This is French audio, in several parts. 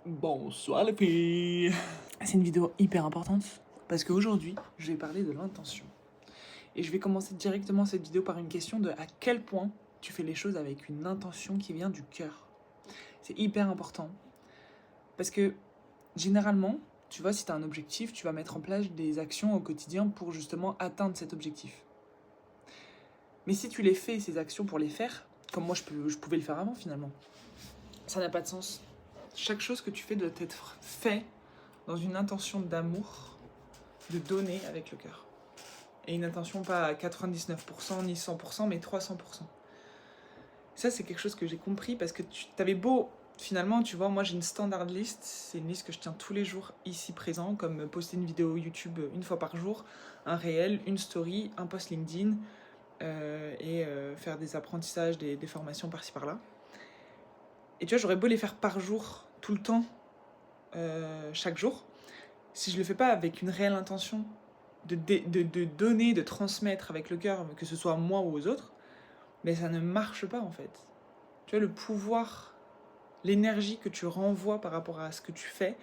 Bonsoir les filles. C'est une vidéo hyper importante parce qu'aujourd'hui, je vais parler de l'intention. Et je vais commencer directement cette vidéo par une question de à quel point tu fais les choses avec une intention qui vient du cœur. C'est hyper important parce que généralement, tu vois, si tu as un objectif, tu vas mettre en place des actions au quotidien pour justement atteindre cet objectif. Mais si tu les fais, ces actions pour les faire, comme moi je pouvais le faire avant finalement, ça n'a pas de sens. Chaque chose que tu fais doit être fait dans une intention d'amour, de donner avec le cœur. Et une intention pas à 99% ni 100%, mais 300%. Ça, c'est quelque chose que j'ai compris parce que tu avais beau, finalement, tu vois, moi j'ai une standard list, c'est une liste que je tiens tous les jours ici présent, comme poster une vidéo YouTube une fois par jour, un réel, une story, un post LinkedIn, faire des apprentissages, des formations par-ci par-là. Et tu vois, j'aurais beau les faire par jour, tout le temps, chaque jour, si je le fais pas avec une réelle intention de donner, de transmettre avec le cœur, que ce soit à moi ou aux autres, mais ça ne marche pas en fait. Tu vois, le pouvoir, l'énergie que tu renvoies par rapport à ce que tu fais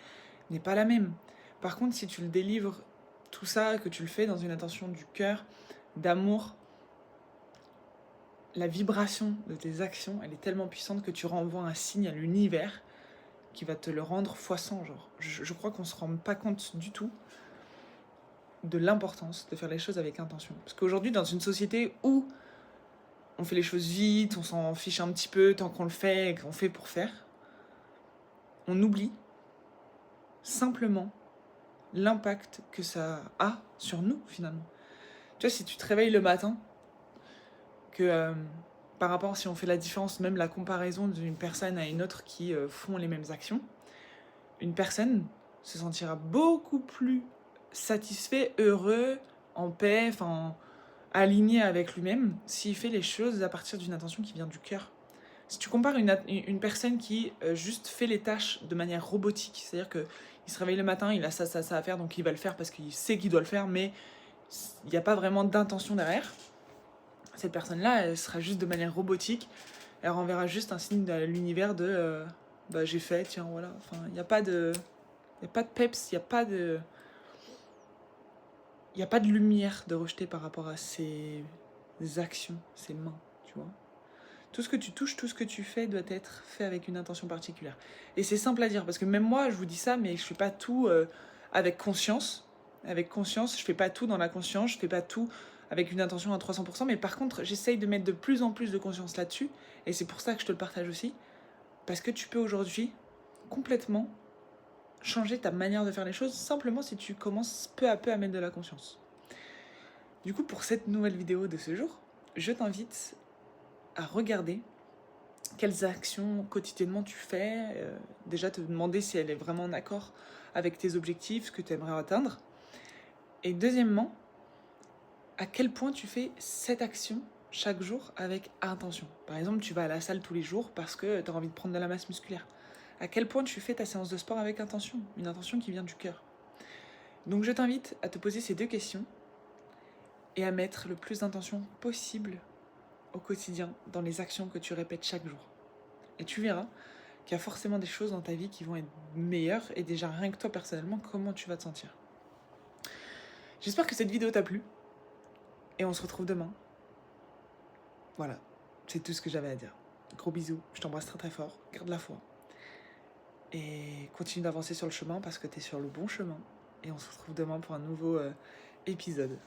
n'est pas la même. Par contre, si tu le délivres, tout ça, que tu le fais dans une intention du cœur, d'amour, la vibration de tes actions, elle est tellement puissante que tu renvoies un signe à l'univers qui va te le rendre x100, genre. Je crois qu'on se rend pas compte du tout de l'importance de faire les choses avec intention. Parce qu'aujourd'hui, dans une société où on fait les choses vite, on s'en fiche un petit peu tant qu'on le fait et qu'on fait pour faire, on oublie simplement l'impact que ça a sur nous, finalement. Tu vois, si tu te réveilles le matin, que par rapport, si on fait la différence, même la comparaison d'une personne à une autre qui font les mêmes actions, une personne se sentira beaucoup plus satisfait, heureux, en paix, enfin aligné avec lui-même s'il fait les choses à partir d'une intention qui vient du cœur. Si tu compares une personne qui juste fait les tâches de manière robotique, c'est-à-dire qu'il se réveille le matin, il a ça à faire, donc il va le faire parce qu'il sait qu'il doit le faire, mais il n'y a pas vraiment d'intention derrière, cette personne-là, elle sera juste de manière robotique, elle renverra juste un signe à l'univers de bah j'ai fait, tiens voilà. Enfin, il n'y a pas de peps, il n'y a pas de lumière de rejeter par rapport à ces actions, ces mains, tu vois. Tout ce que tu touches, tout ce que tu fais doit être fait avec une intention particulière. Et c'est simple à dire, parce que même moi, je vous dis ça, mais je fais pas tout avec conscience. Avec conscience, je fais pas tout dans la conscience, je fais pas tout avec une intention à 300%, mais par contre, j'essaye de mettre de plus en plus de conscience là-dessus, et c'est pour ça que je te le partage aussi, parce que tu peux aujourd'hui complètement changer ta manière de faire les choses, simplement si tu commences peu à peu à mettre de la conscience. Du coup, pour cette nouvelle vidéo de ce jour, je t'invite à regarder quelles actions quotidiennement tu fais, déjà te demander si elle est vraiment en accord avec tes objectifs, ce que tu aimerais atteindre. Et deuxièmement, à quel point tu fais cette action chaque jour avec intention. Par exemple, tu vas à la salle tous les jours parce que tu as envie de prendre de la masse musculaire. À quel point tu fais ta séance de sport avec intention, une intention qui vient du cœur. Donc je t'invite à te poser ces deux questions et à mettre le plus d'intention possible au quotidien dans les actions que tu répètes chaque jour. Et tu verras qu'il y a forcément des choses dans ta vie qui vont être meilleures et déjà rien que toi personnellement, comment tu vas te sentir. J'espère que cette vidéo t'a plu et on se retrouve demain. Voilà, c'est tout ce que j'avais à dire. Gros bisous, je t'embrasse très très fort, garde la foi et continue d'avancer sur le chemin parce que t'es sur le bon chemin et on se retrouve demain pour un nouveau épisode.